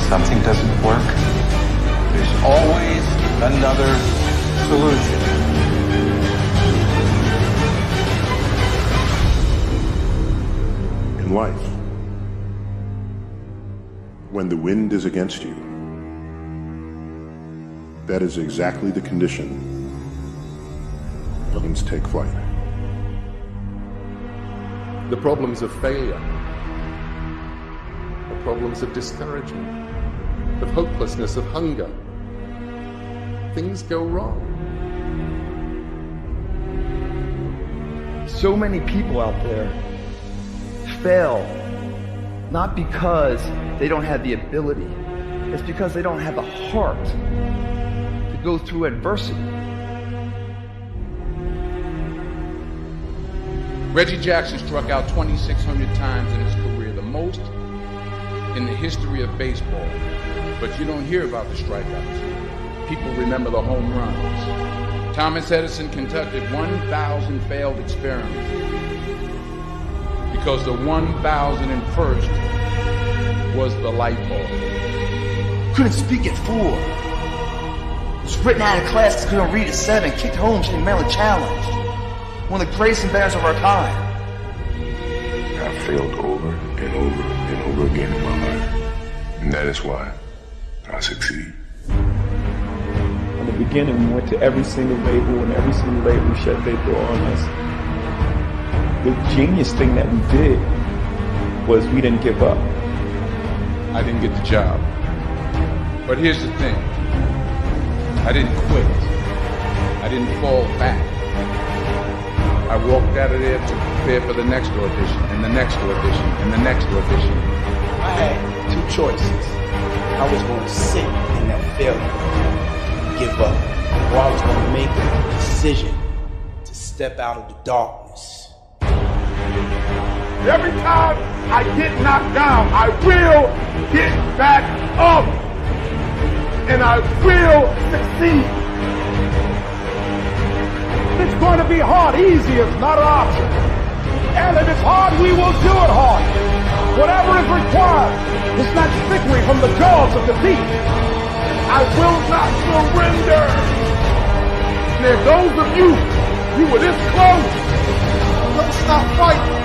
something doesn't work, there's always another solution. In life, when the wind is against you, that is exactly the condition planes take flight. The problems of failure, the problems of discouragement, of hopelessness, of hunger. Things go wrong. So many people out there fail, not because they don't have the ability, it's because they don't have the heart to go through adversity. Reggie Jackson struck out 2,600 times in his career, the most in the history of baseball. But you don't hear about the strikeouts. People remember the home runs. Thomas Edison conducted 1,000 failed experiments because the 1,001st was the light bulb. Couldn't speak at 4. Was written out of class because couldn't read at 7. Kicked home, she Maryland challenged. One of the greatest inventors of our time. I failed over and over and over again in my life. And that is why I succeed. In the beginning, we went to every single label, and every single label shut their door on us. The genius thing that we did was we didn't give up. I didn't get the job. But here's the thing. I didn't quit. I didn't fall back. I walked out of there to prepare for the next audition, and the next audition, and the next audition. I had 2 choices. I was going to sit in that failure, give up, or I was going to make a decision to step out of the darkness. Every time I get knocked down, I will get back up, and I will succeed. It's going to be hard. Easy is not an option. And if it's hard, we will do it hard. Whatever is required. It's not victory from the jaws of defeat. I will not surrender. And there's those of you were this close. Don't stop fighting.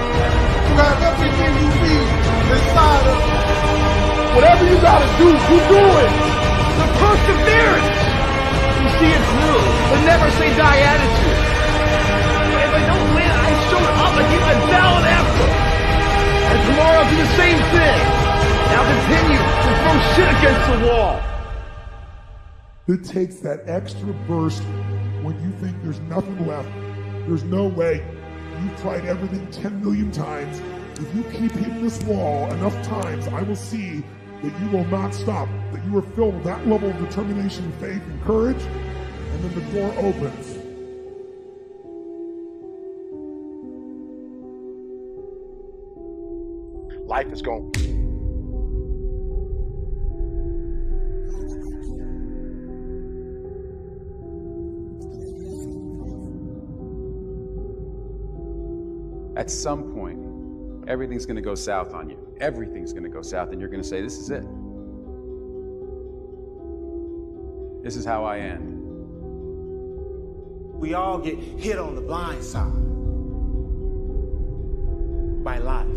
You have everything you need inside of you. Whatever you got to do, you do it. The perseverance. You see it through. The never say die attitude. If I don't win, I showed up. I gave my valid effort. And tomorrow I'll do the same thing. And I'll continue to throw shit against the wall. It takes that extra burst when you think there's nothing left. There's no way. You've tried everything 10 million times. If you keep hitting this wall enough times, I will see that you will not stop, that you are filled with that level of determination, faith, and courage, and then the door opens. Life is going. At some point, everything's going to go south on you. Everything's going to go south, and you're going to say, this is it. This is how I end. We all get hit on the blind side by life.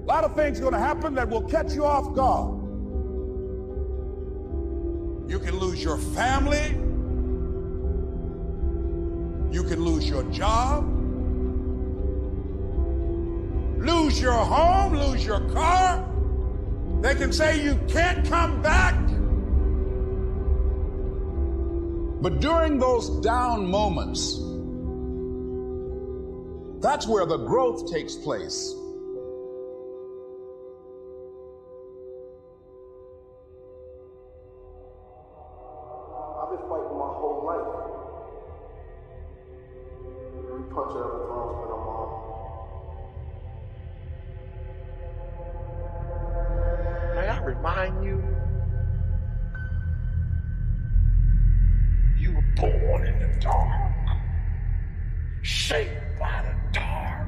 A lot of things are going to happen that will catch you off guard. You can lose your family. You can lose your job. Lose your home, lose your car. They can say you can't come back. But during those down moments, that's where the growth takes place. I've been fighting my whole life. Every punch I ever thrown has been on my own. May I remind you, you were born in the dark, shaped by the dark,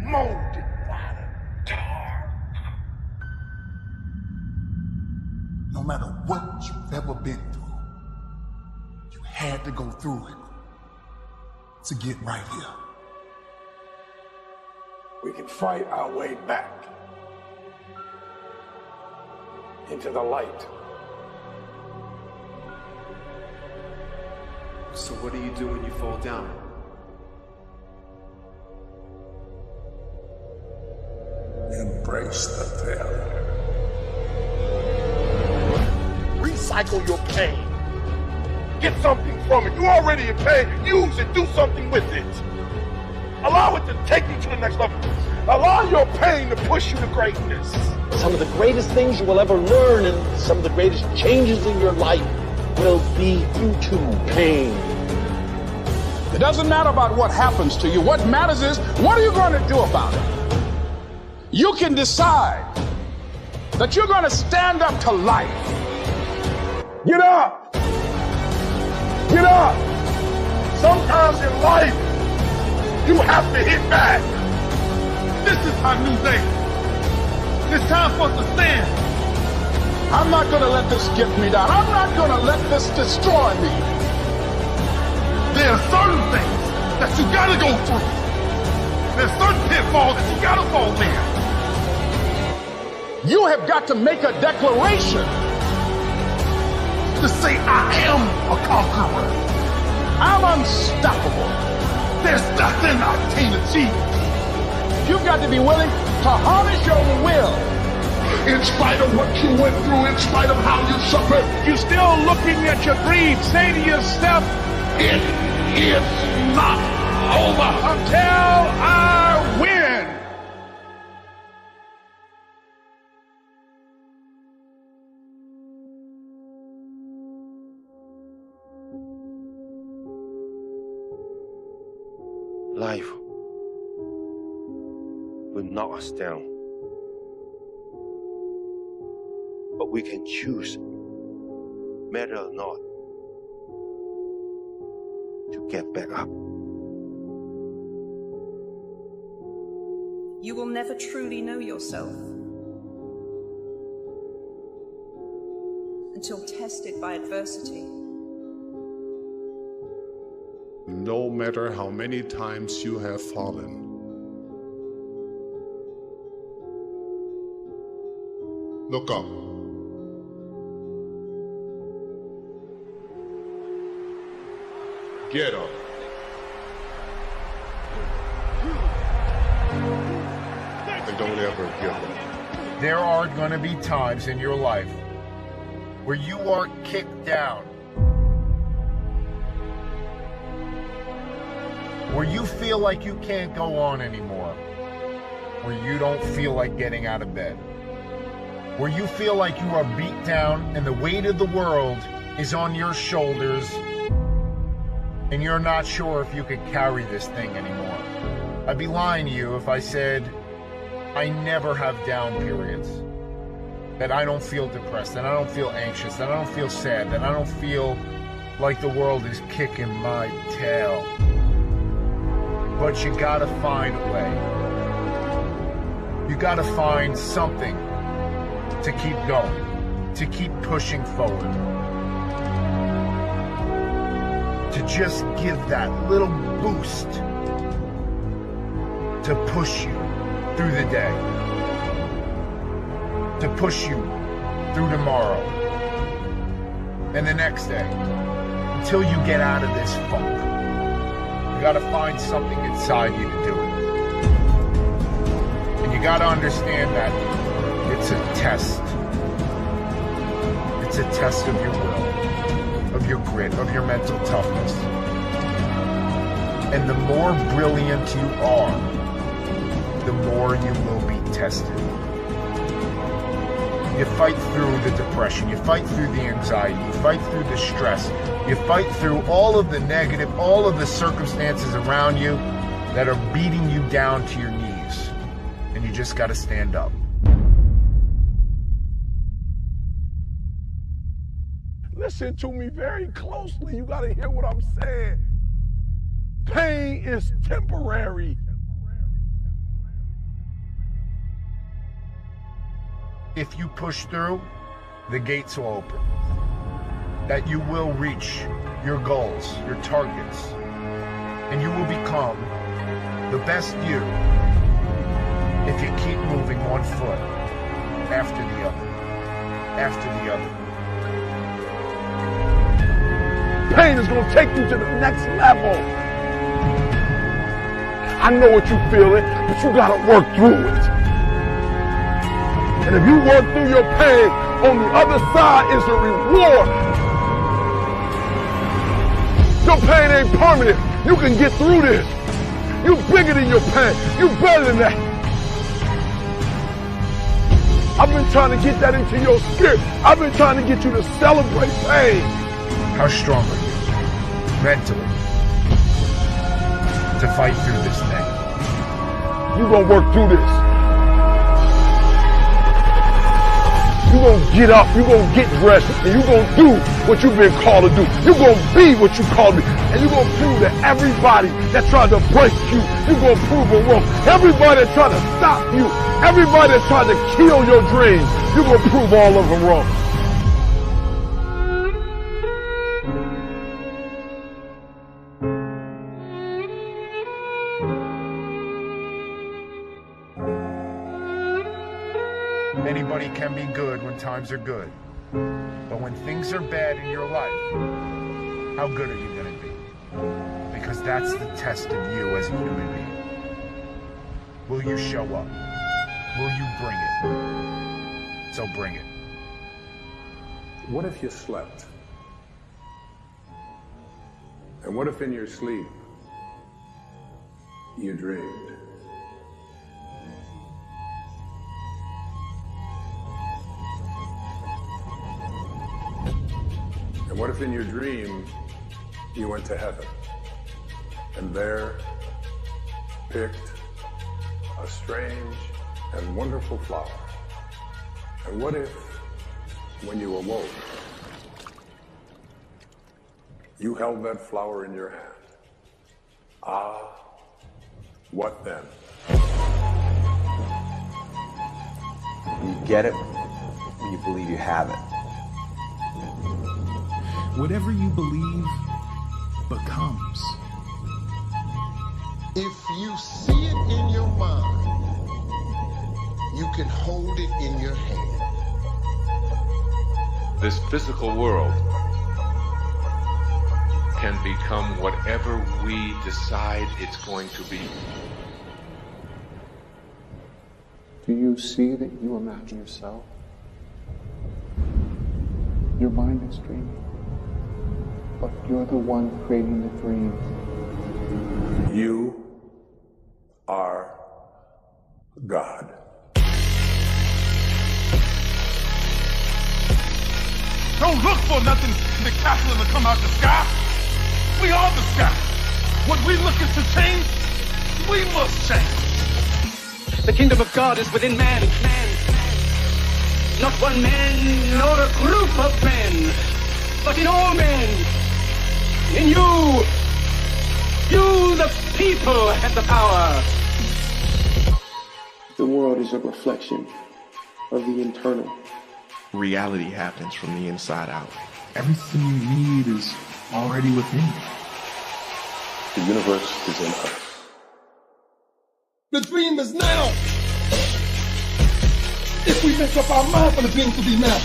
molded by the dark. matter what you've ever been through, you had to go through it to get right here. We can fight our way back into the light. So what do you do when you fall down? Embrace the failure. Recycle your pain. Get something from it. You already in pain. Use it. Do something with it. Allow it to take you to the next level. Allow your pain to push you to greatness. Some of the greatest things you will ever learn and some of the greatest changes in your life will be due to pain. It doesn't matter about what happens to you. What matters is, what are you going to do about it? You can decide that you're going to stand up to life. Get up! Get up! Sometimes in life, you have to hit back. This is our new day. It's time for us to stand. I'm not going to let this get me down. I'm not going to let this destroy me. There are certain things that you gotta go through. There's certain pitfalls that you gotta fall in. You have got to make a declaration to say, I am a conqueror. I'm unstoppable. There's nothing I can't achieve. You've got to be willing to harness your will. In spite of what you went through, in spite of how you suffered, you're still looking at your dream. Say to yourself, it is not over until I win. Life will knock us down, but we can choose, matter or not, to get back up. You will never truly know yourself until tested by adversity. No matter how many times you have fallen, look up. Get up. And don't ever give up. There are going to be times in your life where you are kicked down, where you feel like you can't go on anymore, where you don't feel like getting out of bed, where you feel like you are beat down and the weight of the world is on your shoulders and you're not sure if you could carry this thing anymore. I'd be lying to you if I said I never have down periods, that I don't feel depressed, that I don't feel anxious, that I don't feel sad, that I don't feel like the world is kicking my tail. But you gotta find a way. You gotta find something to keep going, to keep pushing forward, to just give that little boost to push you through the day, to push you through tomorrow and the next day until you get out of this funk. You gotta find something inside you to do it. And you gotta understand that it's a test. It's a test of your will, of your grit, of your mental toughness. And the more brilliant you are, the more you will be tested. You fight through the depression, you fight through the anxiety, you fight through the stress, you fight through all of the negative, all of the circumstances around you that are beating you down to your knees. And you just gotta stand up. Listen to me very closely. You gotta hear what I'm saying. Pain is temporary. If you push through, the gates will open. That you will reach your goals, your targets, and you will become the best you if you keep moving one foot after the other, after the other. Pain is going to take you to the next level. I know what you feel it, but you got to work through it. And if you work through your pain, on the other side is a reward. Your pain ain't permanent. You can get through this. You bigger than your pain. You better than that. I've been trying to get that into your spirit. I've been trying to get you to celebrate pain. How strong are you mentally to fight through this thing? You gonna work through this. You gonna get up, you gonna get dressed, and you gonna do what you've been called to do. You gonna be what you called to be. And you gonna prove to everybody that tried to break you, you gonna prove them wrong. Everybody that tried to stop you, everybody that tried to kill your dreams, you gonna prove all of them wrong. Anybody can be good when times are good. But when things are bad in your life, how good are you going to be? Because that's the test of you as a human being. Will you show up? Will you bring it? So bring it. What if you slept? And what if in your sleep you dreamed? And what if in your dream you went to heaven and there picked a strange and wonderful flower? And what if when you awoke you held that flower in your hand? Ah, what then? You get it when you believe you have it. Whatever you believe becomes. If you see it in your mind, you can hold it in your hand. This physical world can become whatever we decide it's going to be. Do you see that you imagine yourself? Your mind is dreaming, but you're the one creating the dreams. You are God. Don't look for nothing in the castle to come out the sky. We are the sky. What we looking to change, we must change. The kingdom of God is within man. Not one man, nor a group of men, but in all men. In you. You, the people, have the power. The world is a reflection of the internal. Reality happens from the inside out. Everything you need is already within you. The universe is in us. The dream is now. If we make up our mind for the dream to be now.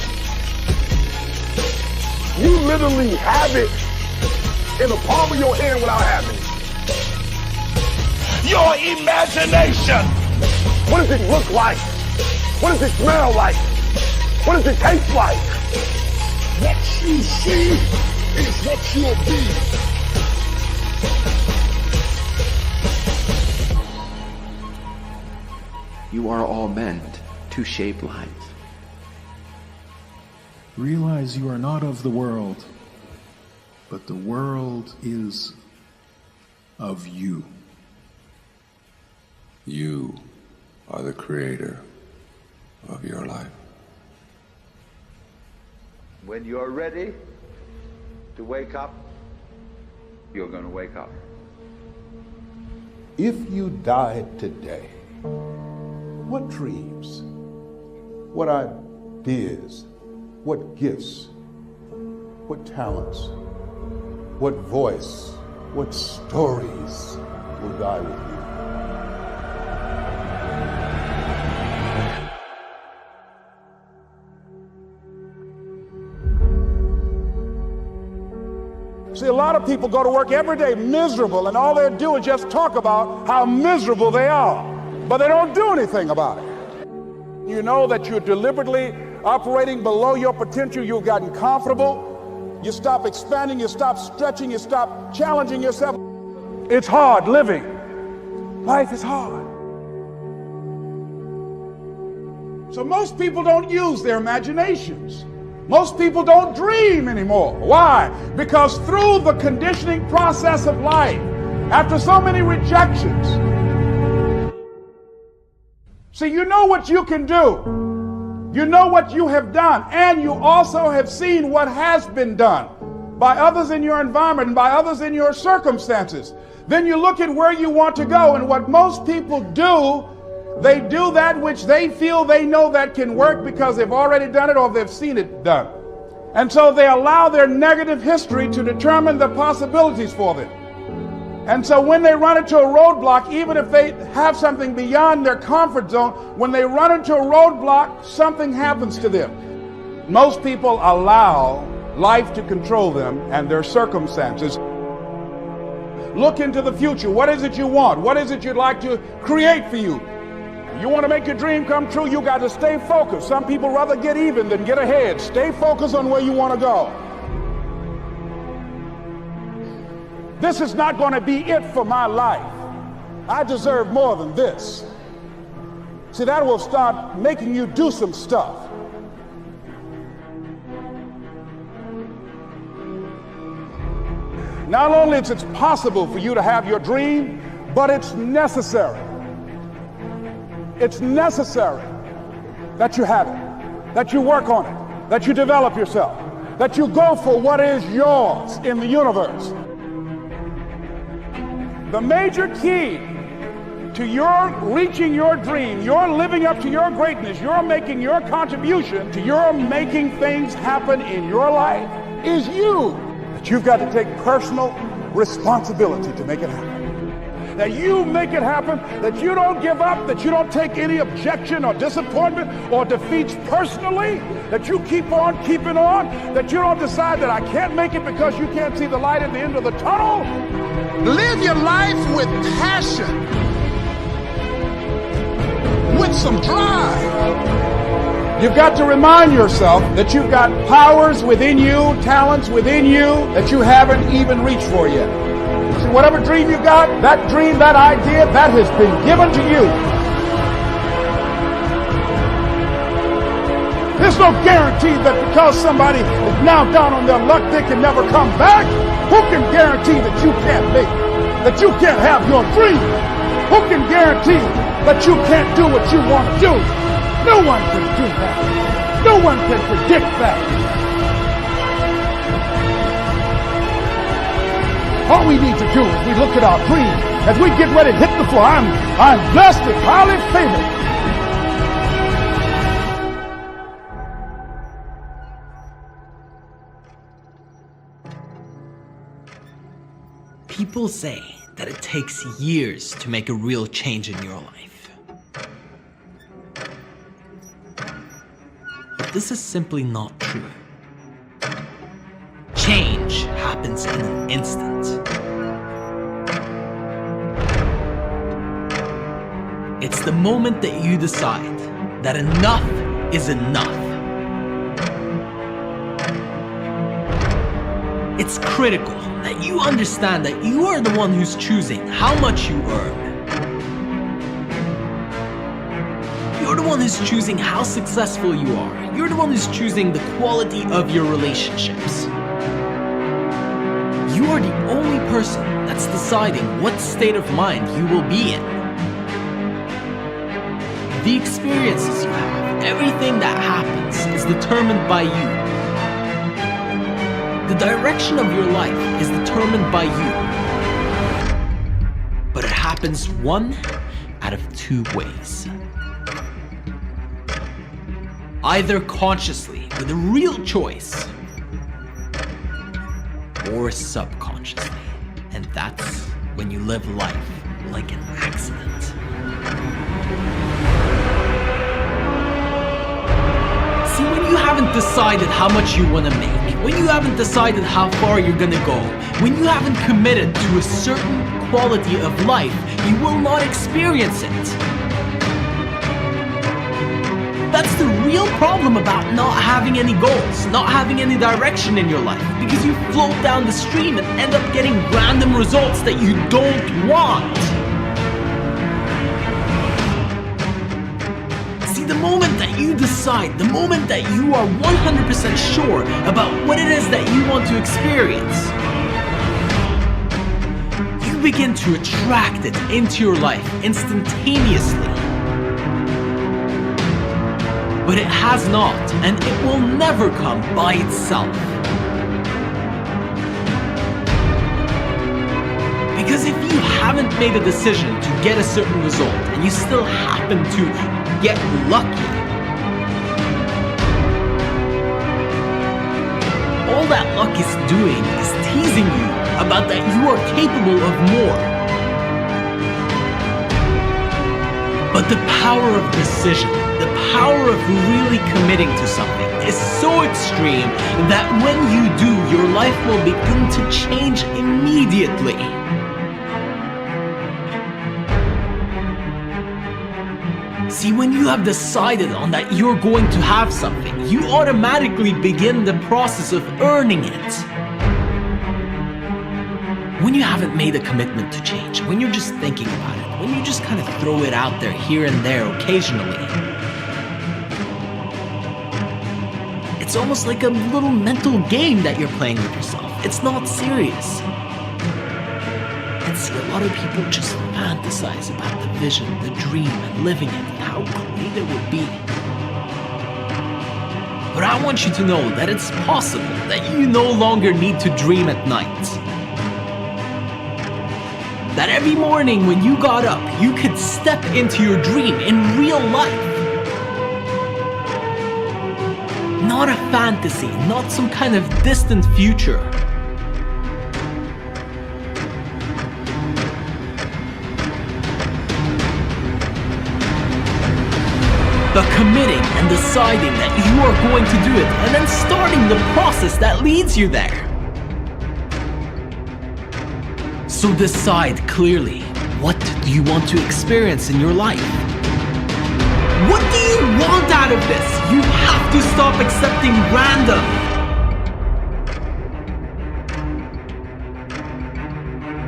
You literally have it in the palm of your hand without having it. Your imagination. What does it look like? What does it smell like? What does it taste like? What you see is what you'll be. You are all meant to shape life. Realize you are not of the world, but the world is of you. You are the creator of your life. When you're ready to wake up, you're going to wake up. If you died today, what dreams, what ideas what gifts, what talents, what voice, what stories will die with you? See, a lot of people go to work every day miserable, and all they do is just talk about how miserable they are, but they don't do anything about it. You know that you're deliberately operating below your potential. You've gotten comfortable. You stop expanding, you stop stretching, you stop challenging yourself. It's hard living. Life is hard. So most people don't use their imaginations. Most people don't dream anymore. Why? Because through the conditioning process of life, after so many rejections, see, you know what you can do. You know what you have done, and you also have seen what has been done by others in your environment and by others in your circumstances. Then you look at where you want to go, and what most people do, they do that which they feel they know that can work because they've already done it or they've seen it done. And so they allow their negative history to determine the possibilities for them. And so when they run into a roadblock, even if they have something beyond their comfort zone, when they run into a roadblock, something happens to them. Most people allow life to control them and their circumstances. Look into the future. What is it you want? What is it you'd like to create for you? You want to make your dream come true, you got to stay focused. Some people rather get even than get ahead. Stay focused on where you want to go. This is not going to be it for my life. I deserve more than this. See, that will start making you do some stuff. Not only is it possible for you to have your dream, but it's necessary. It's necessary that you have it, that you work on it, that you develop yourself, that you go for what is yours in the universe. The major key to your reaching your dream, your living up to your greatness, your making your contribution to your making things happen in your life is you. That you've got to take personal responsibility to make it happen. That you make it happen, that you don't give up, that you don't take any objection or disappointment or defeats personally, that you keep on keeping on, that you don't decide that I can't make it because you can't see the light at the end of the tunnel. Live your life with passion, with some drive. You've got to remind yourself that you've got powers within you, talents within you that you haven't even reached for yet. See, whatever dream you got, that dream, that idea, that has been given to you. There's no guarantee that because somebody is now down on their luck, they can never come back. Who can guarantee that you can't make it? That you can't have your dream? Who can guarantee that you can't do what you want to do? No one can do that. No one can predict that. All we need to do is we look at our dream as we get ready to hit the floor. I'm blessed and highly favored. People say that it takes years to make a real change in your life. But this is simply not true. Change happens in an instant. It's the moment that you decide that enough is enough. It's critical that you understand that you are the one who's choosing how much you earn. You're the one who's choosing how successful you are. You're the one who's choosing the quality of your relationships. You are the only person that's deciding what state of mind you will be in. The experiences you have, everything that happens is determined by you. The direction of your life is determined by you. But it happens one out of two ways. either consciously with a real choice or subconsciously. And that's when you live life like an accident. See, when you haven't decided how much you want to make, when you haven't decided how far you're gonna go, when you haven't committed to a certain quality of life, you will not experience it. That's the real problem about not having any goals, not having any direction in your life, because you float down the stream and end up getting random results that you don't want. See, the moment that you decide, the moment that you are 100% sure about what it is that you want to experience, you begin to attract it into your life instantaneously. But it has not, and it will never come by itself. Because if you haven't made a decision to get a certain result, and you still happen to get lucky, all that luck is doing is teasing you about that you are capable of more. But the power of decision, the power of really committing to something is so extreme that when you do, your life will begin to change immediately. See, when you have decided on that you're going to have something, you automatically begin the process of earning it. When you haven't made a commitment to change, when you're just thinking about it, when you just kind of throw it out there here and there occasionally, it's almost like a little mental game that you're playing with yourself. It's not serious. And see, a lot of people just fantasize about the vision, the dream, and living it, and how great it would be. But I want you to know that it's possible that you no longer need to dream at night. That every morning when you got up, you could step into your dream in real life. Not a fantasy, not some kind of distant future. But committing and deciding that you are going to do it, and then starting the process that leads you there. So decide clearly, what do you want to experience in your life? What do you want out of this? You have to stop accepting random.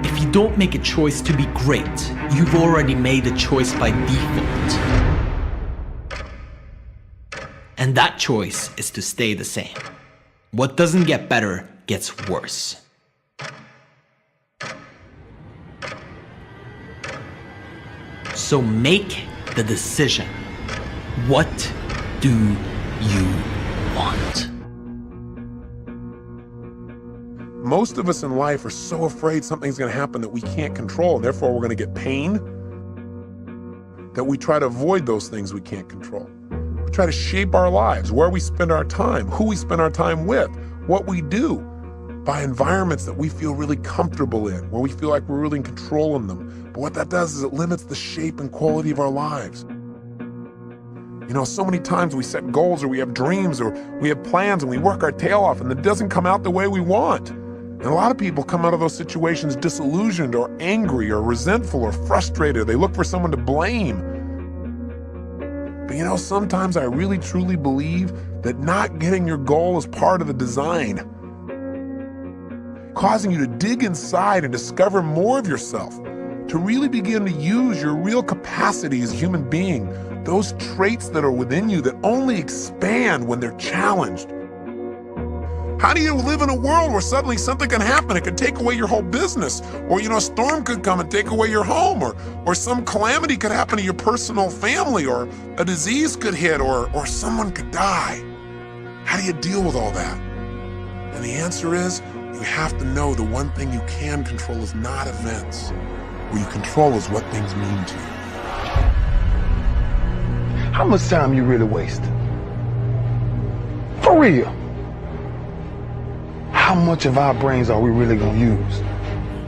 If you don't make a choice to be great, you've already made a choice by default. And that choice is to stay the same. What doesn't get better gets worse. So make the decision. What do you want? Most of us in life are so afraid something's going to happen that we can't control, and therefore we're going to get pain, that we try to avoid those things we can't control. We try to shape our lives, where we spend our time, who we spend our time with, what we do, by environments that we feel really comfortable in, where we feel like we're really in control in them. But what that does is it limits the shape and quality of our lives. You know, so many times we set goals, or we have dreams, or we have plans, and we work our tail off, and it doesn't come out the way we want. And a lot of people come out of those situations disillusioned, or angry, or resentful, or frustrated. They look for someone to blame. But you know, sometimes I really truly believe that not getting your goal is part of the design, causing you to dig inside and discover more of yourself, to really begin to use your real capacity as a human being, those traits that are within you that only expand when they're challenged. How do you live in a world where suddenly something can happen? It could take away your whole business, or a storm could come and take away your home, or some calamity could happen to your personal family, or a disease could hit, or someone could die. How do you deal with all that? And the answer is, you have to know the one thing you can control is not events. What you control is what things mean to you. How much time you really wasting? For real. How much of our brains are we really gonna use?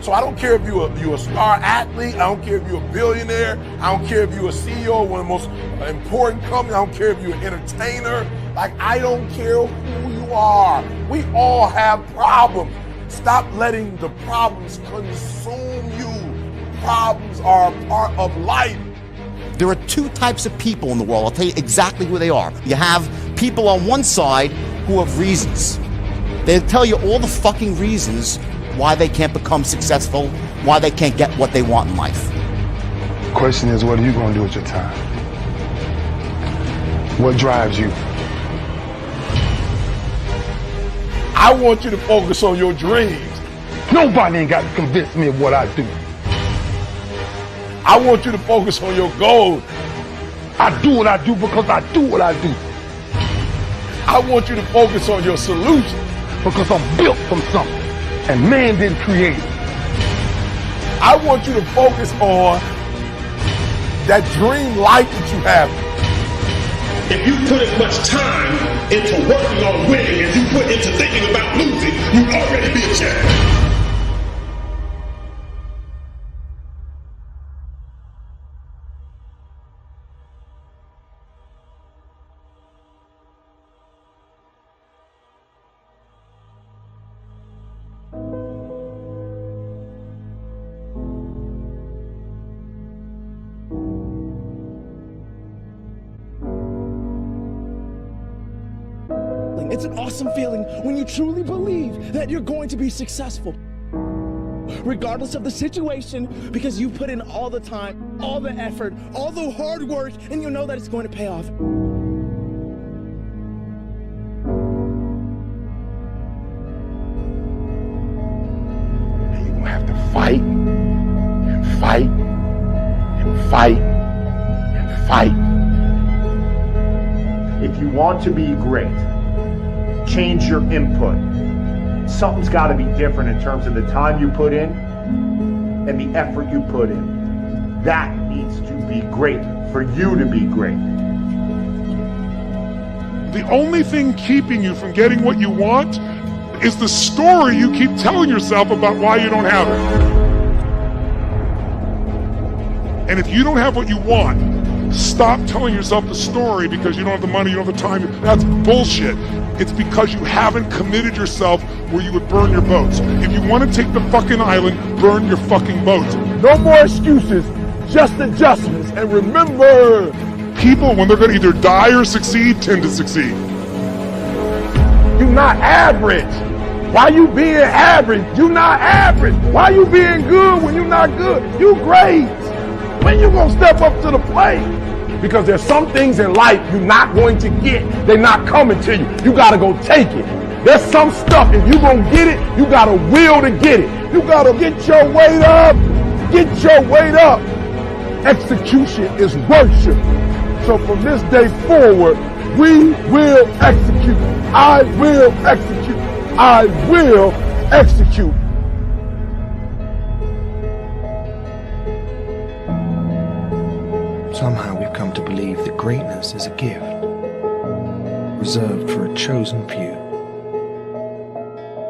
So I don't care if you're a star athlete, I don't care if you're a billionaire, I don't care if you're a CEO of one of the most important companies, I don't care if you're an entertainer, like I don't care who you are. We all have problems. Stop letting the problems consume you. Problems are a part of life. There are two types of people in the world. I'll tell you exactly who they are. You have people on one side who have reasons. They'll tell you all the fucking reasons why they can't become successful, why they can't get what they want in life. The question is, what are you gonna do with your time? What drives you? I want you to focus on your dreams. Nobody ain't got to convince me of what I do. I want you to focus on your goals. I do what I do because I do what I do. I want you to focus on your solution. Because I'm built from something, and man didn't create it. I want you to focus on that dream life that you have. If you put as much time into working on winning as you put into thinking about losing, you'll already be a champion. It's an awesome feeling when you truly believe that you're going to be successful, regardless of the situation, because you put in all the time, all the effort, all the hard work, and you know that it's going to pay off. And you're gonna have to fight, and fight, and fight, and fight. If you want to be great, change your input. Something's got to be different in terms of the time you put in and the effort you put in. That needs to be great for you to be great. The only thing keeping you from getting what you want is the story you keep telling yourself about why you don't have it. And if you don't have what you want, stop telling yourself the story because you don't have the money, you don't have the time. That's bullshit. It's because you haven't committed yourself where you would burn your boats. If you want to take the fucking island, burn your fucking boats. No more excuses, just adjustments. And remember, people, when they're going to either die or succeed, tend to succeed. You're not average. Why you being average? You're not average. Why you being good when you're not good? You great. When you gonna step up to the plate? Because there's some things in life you're not going to get. They're not coming to you. You gotta go take it. There's some stuff, if you gonna get it, you gotta will to get it. You gotta get your weight up. Get your weight up. Execution is worship. So from this day forward, we will execute. I will execute. I will execute. Somehow we've come to believe that greatness is a gift, reserved for a chosen few.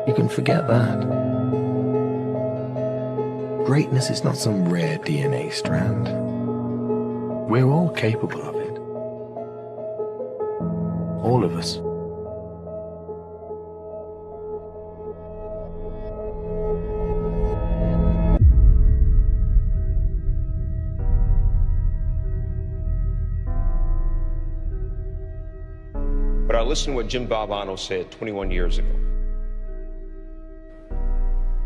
You can forget that. Greatness is not some rare DNA strand. We're all capable of it. All of us. But I listened to what Jim Valvano said 21 years ago.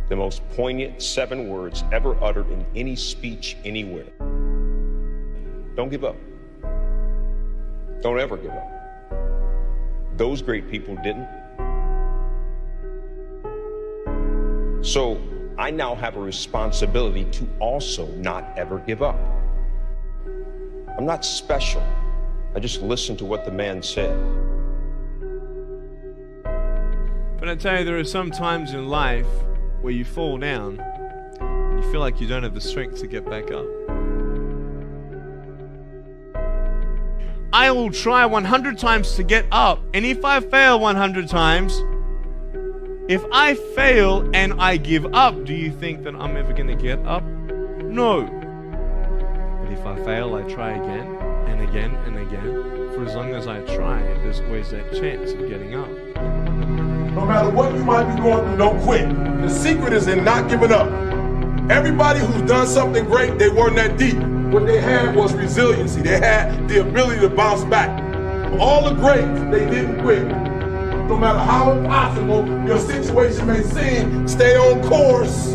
The most poignant 7 words ever uttered in any speech anywhere. Don't give up. Don't ever give up. Those great people didn't. So I now have a responsibility to also not ever give up. I'm not special. I just listened to what the man said. But I tell you, there are some times in life where you fall down and you feel like you don't have the strength to get back up. I will try 100 times to get up, and if I fail 100 times, if I fail and I give up, do you think that I'm ever going to get up? No. But if I fail, I try again and again and again. For as long as I try, there's always that chance of getting up. No matter what you might be going through, don't quit. The secret is in not giving up. Everybody who's done something great, they weren't that deep. What they had was resiliency. They had the ability to bounce back. All the greats, they didn't quit. No matter how impossible your situation may seem, stay on course.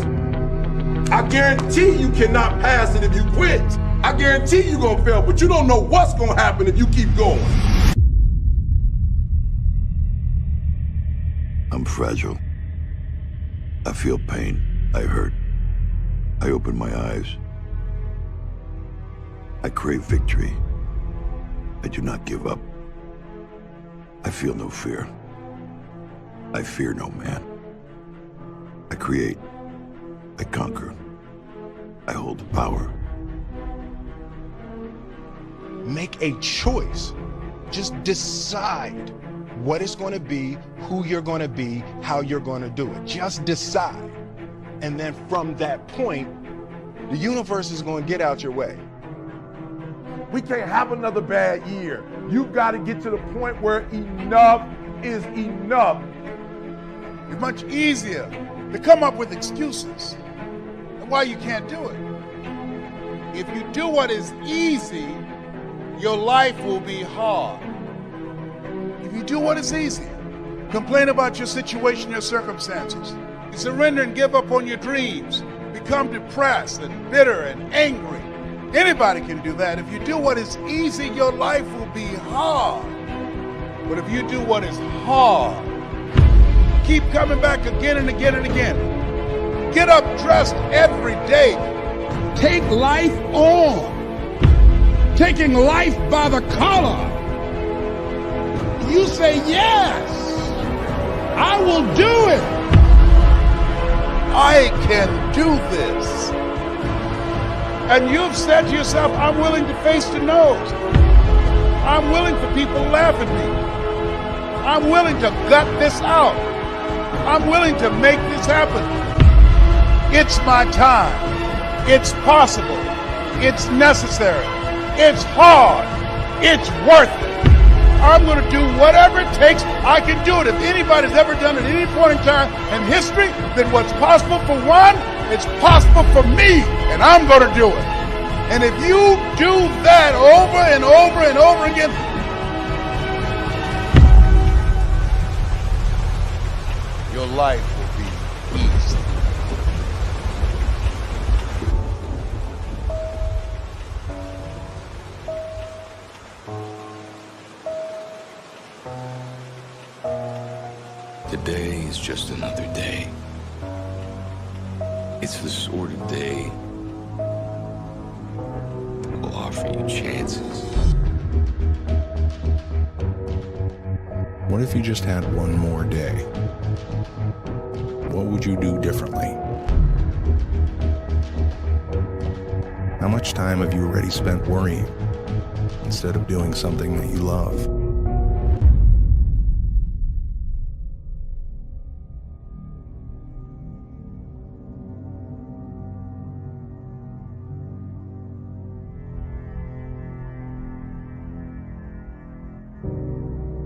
I guarantee you cannot pass it if you quit. I guarantee you're gonna fail, but you don't know what's gonna happen if you keep going. I'm fragile. I feel pain. I hurt. I open my eyes. I crave victory. I do not give up. I feel no fear. I fear no man. I create. I conquer. I hold the power. Make a choice. Just decide what it's going to be, who you're going to be, how you're going to do it. Just decide. And then from that point, the universe is going to get out your way. We can't have another bad year. You've got to get to the point where enough is enough. It's much easier to come up with excuses and why you can't do it. If you do what is easy, your life will be hard. If you do what is easy, complain about your situation, your circumstances, you surrender and give up on your dreams, become depressed and bitter and angry. Anybody can do that. If you do what is easy, your life will be hard. But if you do what is hard, keep coming back again and again and again. Get up dressed every day. Take life on. Taking life by the collar. You say, yes, I will do it. I can do this. And you've said to yourself, I'm willing to face the no's. I'm willing for people to laugh at me. I'm willing to gut this out. I'm willing to make this happen. It's my time. It's possible. It's necessary. It's hard. It's worth it. I'm going to do whatever it takes. I can do it. If anybody's ever done it at any point in time in history, then what's possible for one, it's possible for me, and I'm going to do it. And if you do that over and over and over again, your life will be easy. Today is just another day. It's the sort of day that will offer you chances. What if you just had one more day? What would you do differently? How much time have you already spent worrying instead of doing something that you love?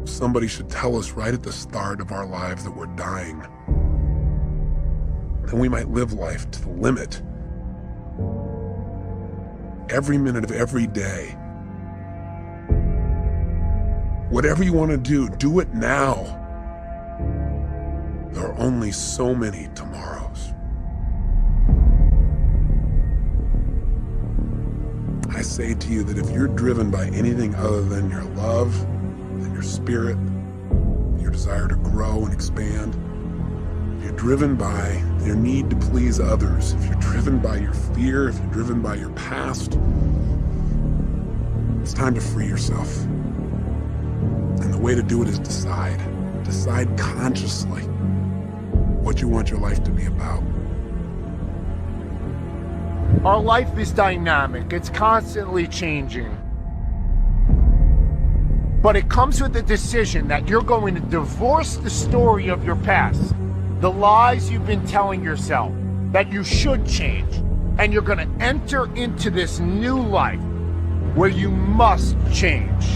Somebody should tell us right at the start of our lives that we're dying. Then we might live life to the limit. Every minute of every day. Whatever you want to do it now. There are only so many tomorrows. I say to you that if you're driven by anything other than your love, than your spirit, your desire to grow and expand, if you're driven by your need to please others, if you're driven by your fear, if you're driven by your past, it's time to free yourself. And the way to do it is decide. Decide consciously what you want your life to be about. Our life is dynamic. It's constantly changing. But it comes with a decision that you're going to divorce the story of your past, the lies you've been telling yourself that you should change, and you're going to enter into this new life where you must change.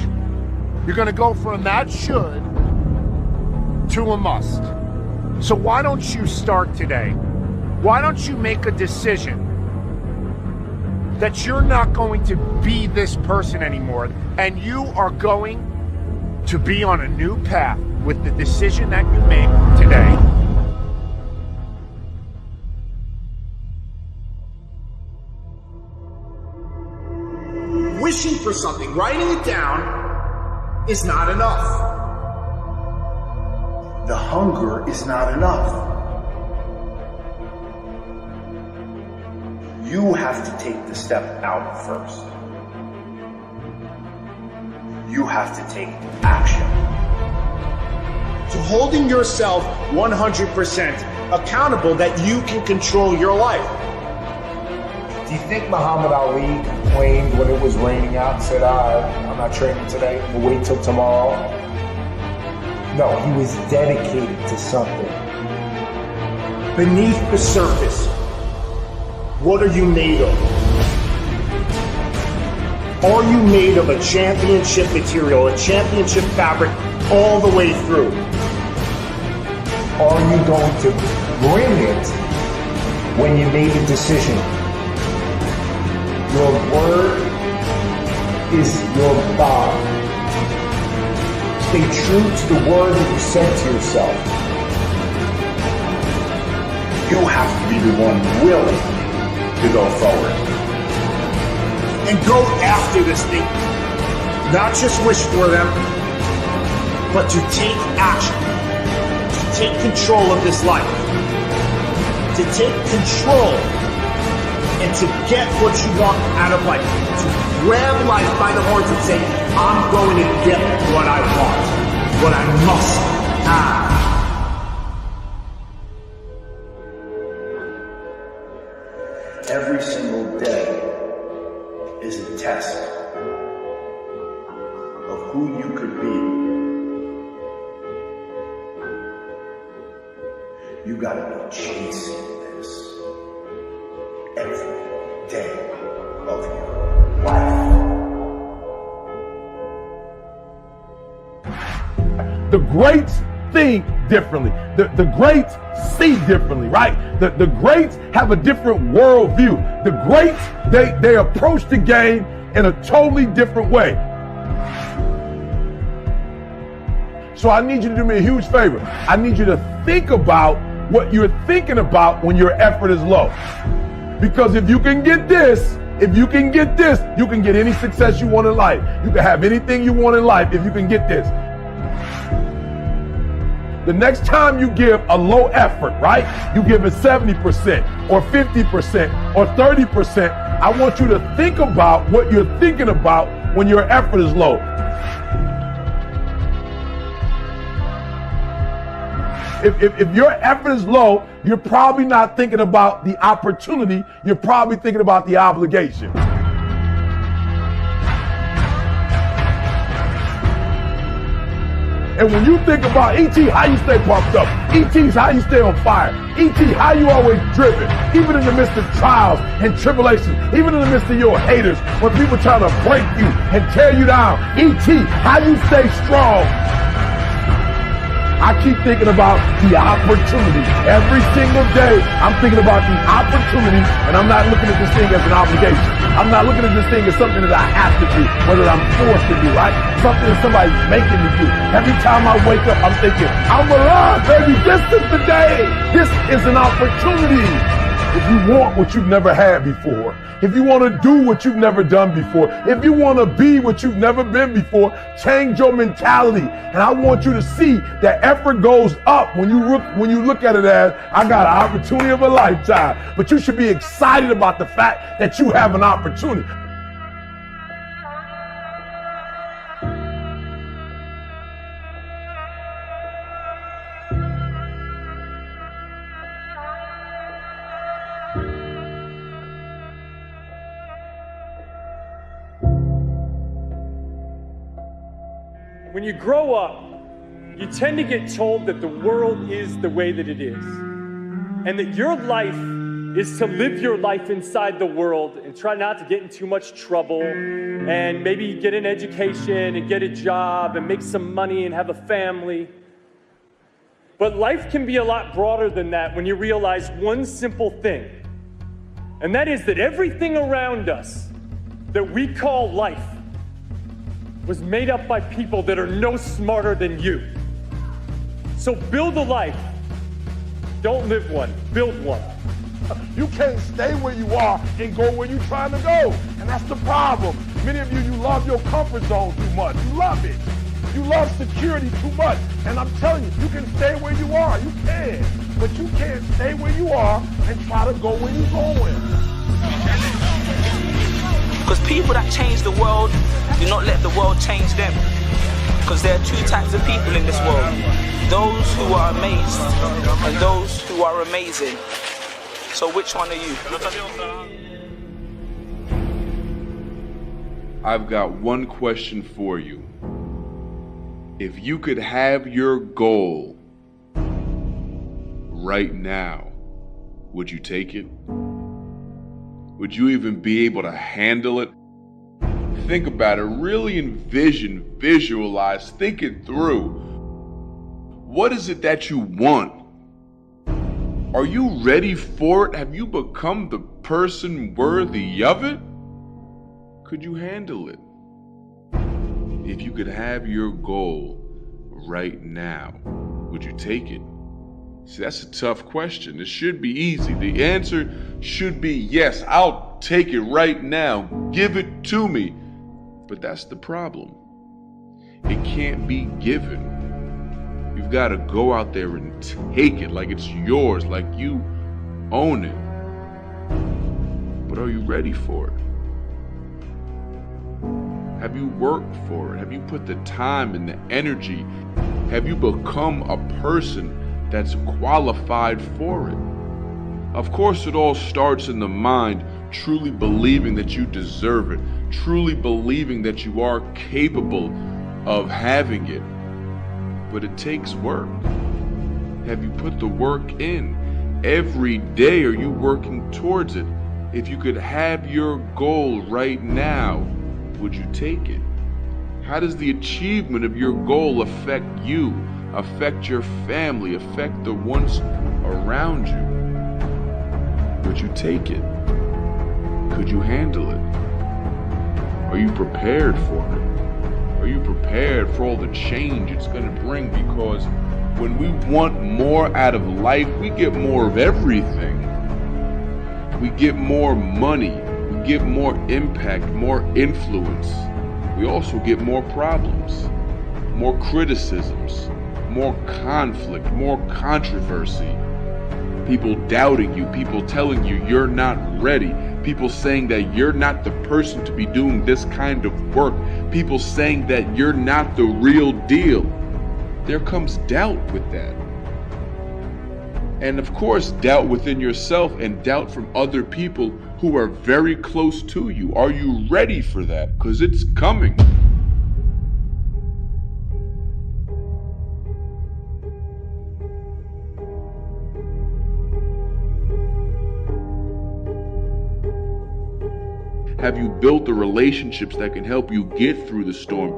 You're going to go from that should to a must. So why don't you start today? Why don't you make a decision that you're not going to be this person anymore, and you are going to be on a new path with the decision that you make today. Wishing for something, writing it down, is not enough. The hunger is not enough. You have to take the step out first. You have to take action. So holding yourself 100% accountable that you can control your life. Do you think Muhammad Ali complained when it was raining out and said, I'm not training today, we'll wait till tomorrow? No, he was dedicated to something. Beneath the surface, what are you made of? Are you made of a championship material, a championship fabric all the way through? Are you going to bring it when you made a decision? Your word is your bond. Stay true to the word that you said to yourself. You have to be the one willing to go forward. And go after this thing. Not just wish for them, but to take action. To take control of this life. To take control and to get what you want out of life. To grab life by the horns and say, I'm going to get what I want. What I must have. Every single day is a test of who you could be. You gotta be chasing this every day of your life. The greats think differently. The greats see differently, right? The greats have a different worldview. The greats, they approach the game in a totally different way. So I need you to do me a huge favor. I need you to think about what you're thinking about when your effort is low. Because if you can get this, you can get any success you want in life. You can have anything you want in life if you can get this. The next time you give a low effort, right? You give it 70% or 50% or 30%. I want you to think about what you're thinking about when your effort is low. If your effort is low, you're probably not thinking about the opportunity. You're probably thinking about the obligation. And when you think about E.T., how you stay pumped up? E.T.'s how you stay on fire. E.T., how you always driven, even in the midst of trials and tribulations, even in the midst of your haters, when people try to break you and tear you down. E.T., how you stay strong. I keep thinking about the opportunity. Every single day, I'm thinking about the opportunity, and I'm not looking at this thing as an obligation. I'm not looking at this thing as something that I have to do, whether I'm forced to do, right? Something that somebody's making me do. Every time I wake up, I'm thinking, I'm alive, baby. This is the day. This is an opportunity. If you want what you've never had before, if you want to do what you've never done before, if you want to be what you've never been before, change your mentality. And I want you to see that effort goes up when you look at it as, I got an opportunity of a lifetime. But you should be excited about the fact that you have an opportunity. when you grow up, you tend to get told that the world is the way that it is, and that your life is to live your life inside the world and try not to get in too much trouble and maybe get an education and get a job and make some money and have a family. But life can be a lot broader than that when you realize one simple thing, and that is that everything around us that we call life was made up by people that are no smarter than you. So build a life. Don't live one, build one. You can't stay where you are and go where you're trying to go. And that's the problem. Many of you love your comfort zone too much. You love it. You love security too much. And I'm telling you, you can stay where you are. You can. But you can't stay where you are and try to go where you're going. Because people that change the world do not let the world change them. Because there are two types of people in this world. Those who are amazed and those who are amazing. So which one are you? I've got one question for you. If you could have your goal right now, would you take it? Would you even be able to handle it? Think about it. Really envision, visualize, think it through. What is it that you want? Are you ready for it? Have you become the person worthy of it? Could you handle it? If you could have your goal right now, would you take it? See, that's a tough question. It should be easy. The answer should be yes, I'll take it right now. Give it to me. But that's the problem. It can't be given. You've got to go out there and take it like it's yours, like you own it. But are you ready for it? Have you worked for it? Have you put the time and the energy? Have you become a person that's qualified for it? Of course, it all starts in the mind, truly believing that you deserve it, truly believing that you are capable of having it. But it takes work. Have you put the work in? Every day are you working towards it? If you could have your goal right now, would you take it? How does the achievement of your goal affect you, affect your family, affect the ones around you? Would you take it? Could you handle it? Are you prepared for it? Are you prepared for all the change it's going to bring? Because when we want more out of life, we get more of everything. We get more money. We get more impact, more influence. We also get more problems, more criticisms, more conflict, more controversy. People doubting you, people telling you you're not ready, people saying that you're not the person to be doing this kind of work, people saying that you're not the real deal. There comes doubt with that. And of course, doubt within yourself and doubt from other people who are very close to you. Are you ready for that? Because it's coming. Have you built the relationships that can help you get through the storm?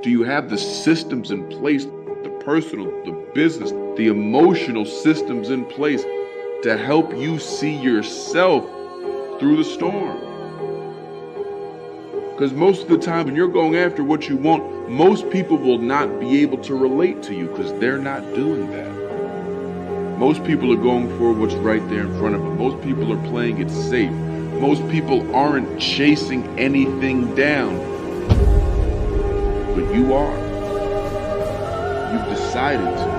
Do you have the systems in place, the personal, the business, the emotional systems in place to help you see yourself through the storm? Because most of the time when you're going after what you want, most people will not be able to relate to you because they're not doing that. Most people are going for what's right there in front of them. Most people are playing it safe. Most people aren't chasing anything down. But you are. You've decided to.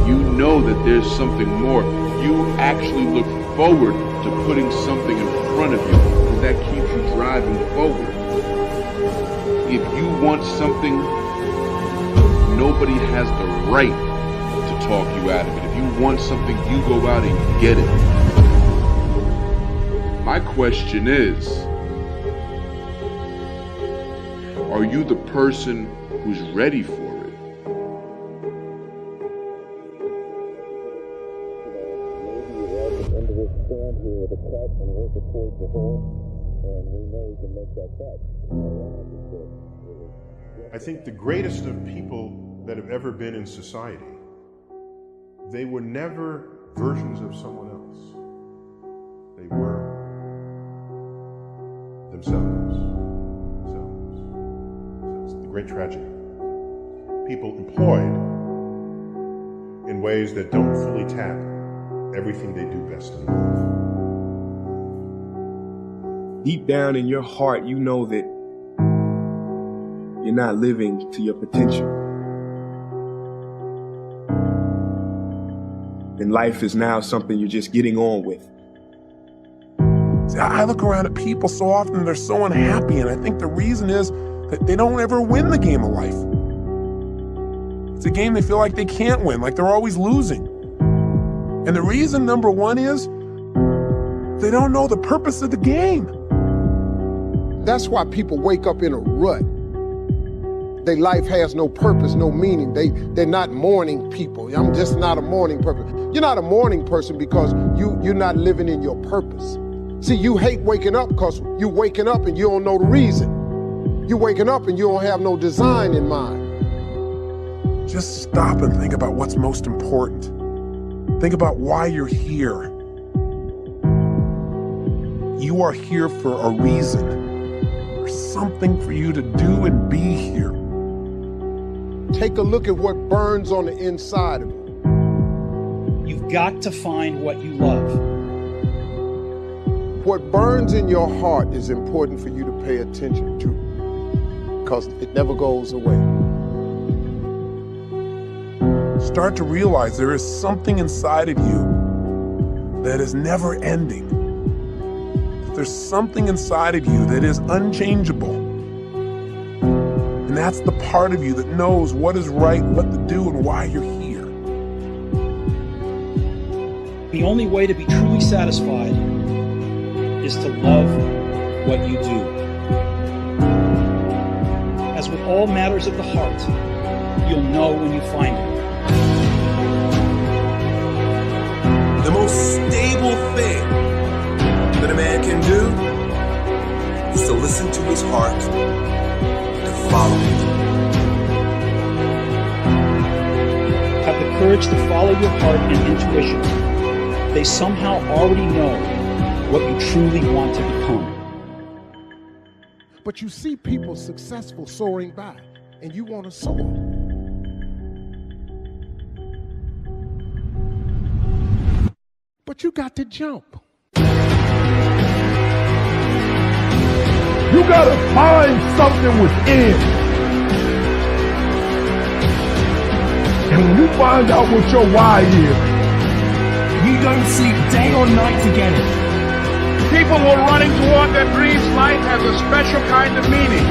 You know that there's something more. You actually look forward to putting something in front of you because that keeps you driving forward. If you want something, nobody has the right to talk you out of it. If you want something, you go out and get it. My question is, Are you the person who's ready for it? I think the greatest of people that have ever been in society, they were never versions of someone else. They were themselves. It's the great tragedy. People employed in ways that don't fully tap everything they do best in life. Deep down in your heart, you know that you're not living to your potential. And life is now something you're just getting on with. See, I look around at people so often, they're so unhappy, and I think the reason is that they don't ever win the game of life. It's a game they feel like they can't win, like they're always losing. And the reason, number one, is they don't know the purpose of the game. That's why people wake up in a rut. Their life has no purpose, no meaning. They're not morning people. I'm just not a morning person. You're not a morning person because you're not living in your purpose. See, you hate waking up because you're waking up and you don't know the reason. You're waking up and you don't have no design in mind. Just stop and think about what's most important. Think about why you're here. You are here for a reason. There's something for you to do and be here. Take a look at what burns on the inside of you. You've got to find what you love. What burns in your heart is important for you to pay attention to, because it never goes away. Start to realize there is something inside of you that is never ending. There's something inside of you that is unchangeable. And that's the part of you that knows what is right, what to do, and why you're here. The only way to be truly satisfied is to love what you do. As with all matters of the heart, you'll know when you find it. The most stable thing that a man can do is to listen to his heart and to follow it. Have the courage to follow your heart and intuition. They somehow already know what you truly want to become. But you see people successful soaring by, and you want to soar. But you got to jump. You gotta find something within. And when you find out what your why is, you don't sleep day or night to get it. People who are running toward their dreams, life has a special kind of meaning.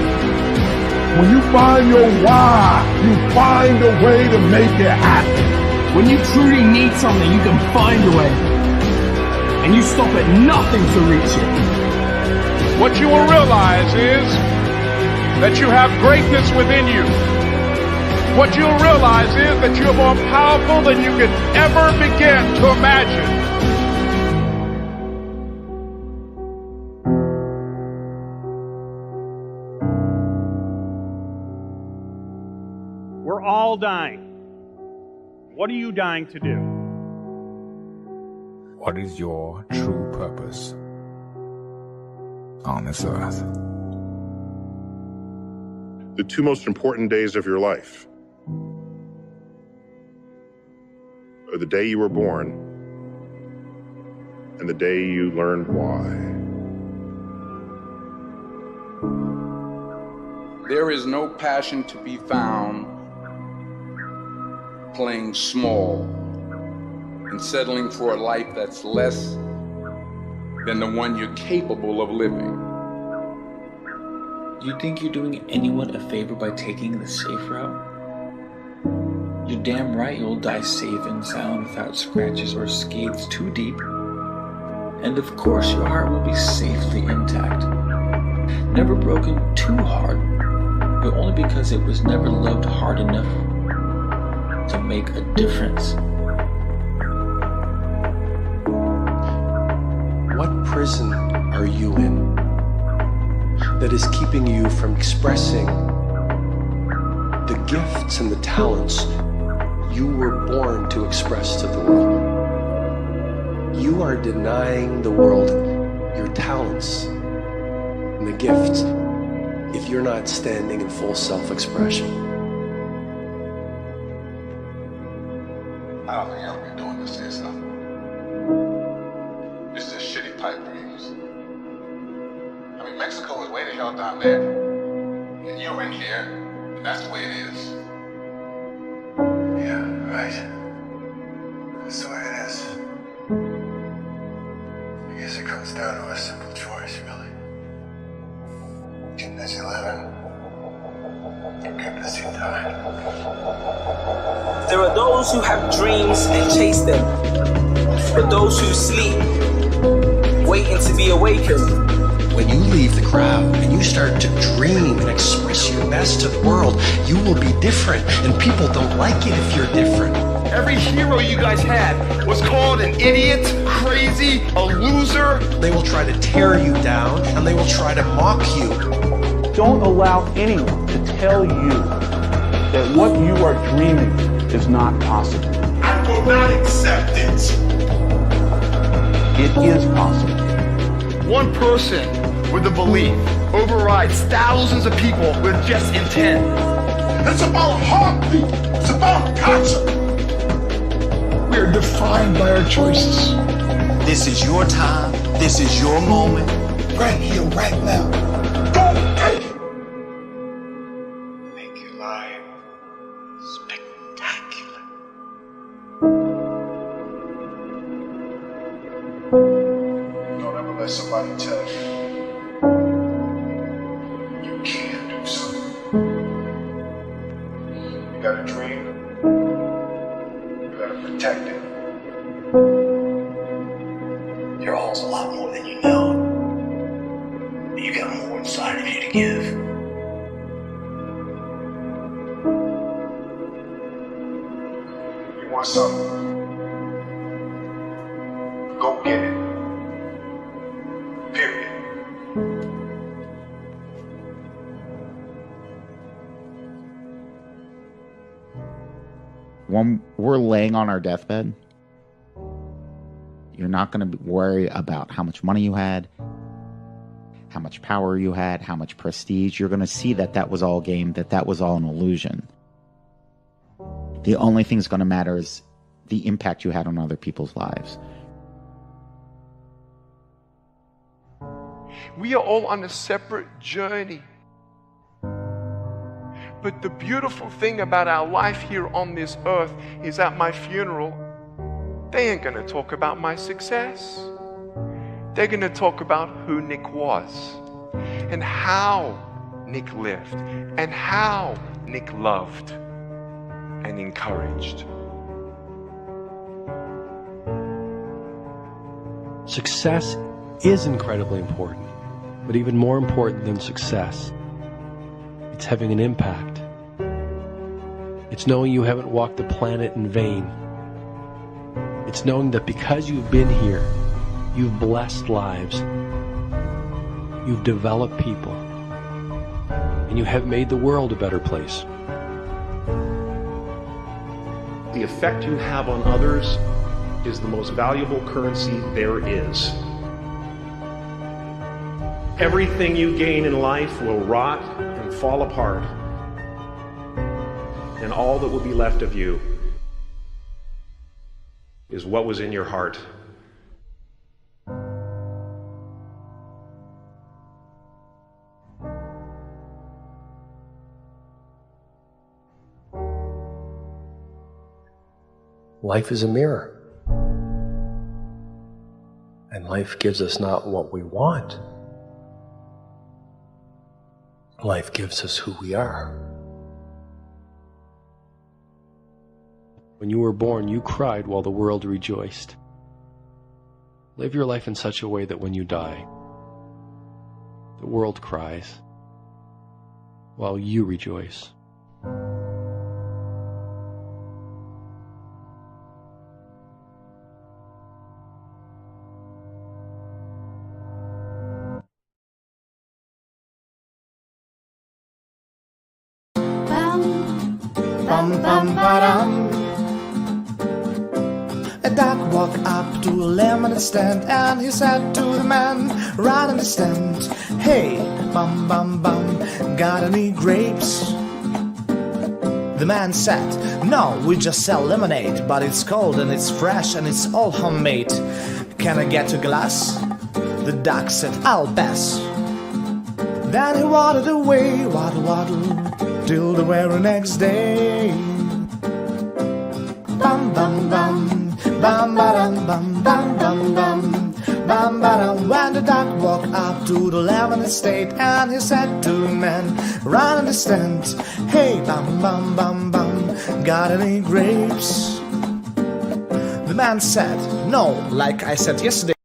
when you find your why, you find a way to make it happen. When you truly need something, you can find a way. And you stop at nothing to reach it. What you will realize is that you have greatness within you. What you'll realize is that you're more powerful than you can ever begin to imagine. We're all dying. What are you dying to do? What is your true purpose on this earth? The two most important days of your life are the day you were born and the day you learned why. There is no passion to be found playing small and settling for a life that's less than the one you're capable of living. You think you're doing anyone a favor by taking the safe route? You're damn right you'll die safe and sound without scratches or scathes too deep. And of course your heart will be safely intact, never broken too hard but only because it was never loved hard enough to make a difference. What prison are you in that is keeping you from expressing the gifts and the talents you were born to express to the world? You are denying the world your talents and the gifts if you're not standing in full self-expression. I don't think I'll be doing this to yourself. This is a shitty pipe dreams. I mean, Mexico is way the hell down there. And you're in here, and that's the way it is. Yeah, right. That's the way it is. I guess it comes down to a simple choice, really. Get busy living, or get busy dying. There are those who have dreams and chase them, but those who sleep, waiting to be awakened. When you leave the crowd and you start to dream and express your best to the world, you will be different, and people don't like it if you're different. Every hero you guys had was called an idiot, crazy, a loser. They will try to tear you down, and they will try to mock you. Don't allow anyone to tell you that what you are dreaming is not possible. I will not accept it. It is possible. One person with a belief overrides thousands of people with just intent. It's about heartbeat. It's about passion. We are defined by our choices. This is your time. This is your moment. Right here, right now. Go take it. Make your life spectacular. Don't ever let somebody tell you you can't do something. You got a dream. You gotta protect it. Your all's a lot more than you know. You got more inside of you to give. You want something? Go get it. Period. When we're laying on our deathbed, you're not going to worry about how much money you had, how much power you had, how much prestige. You're going to see that that was all game, that was all an illusion. The only thing that's going to matter is the impact you had on other people's lives. We are all on a separate journey. But the beautiful thing about our life here on this earth is at my funeral, they ain't gonna talk about my success. They're gonna talk about who Nick was and how Nick lived and how Nick loved and encouraged. Success is incredibly important, but even more important than success, it's having an impact. It's knowing you haven't walked the planet in vain. It's knowing that because you've been here, you've blessed lives, you've developed people, and you have made the world a better place. The effect you have on others is the most valuable currency there is. Everything you gain in life will rot and fall apart, and all that will be left of you is what was in your heart. Life is a mirror. And life gives us not what we want. Life gives us who we are. When you were born, you cried while the world rejoiced. Live your life in such a way that when you die, the world cries. while you rejoice. Bum bum ba-dum. A duck walked up to a lemonade stand and he said to the man right in the stand, "Hey, bum bum bum, got any grapes?" The man said, "No, we just sell lemonade, but it's cold and it's fresh and it's all homemade. Can I get a glass?" The duck said, "I'll pass." Then he waddled away, waddle waddle, till the very next day. Bum bum bum, bum ba-dum bum bum bum bum, bum ba-dum. When the duck walked up to the lemonade estate and he said to the man right in the stand, "Hey, bum bum bum bum, got any grapes?" The man said, "No, like I said yesterday."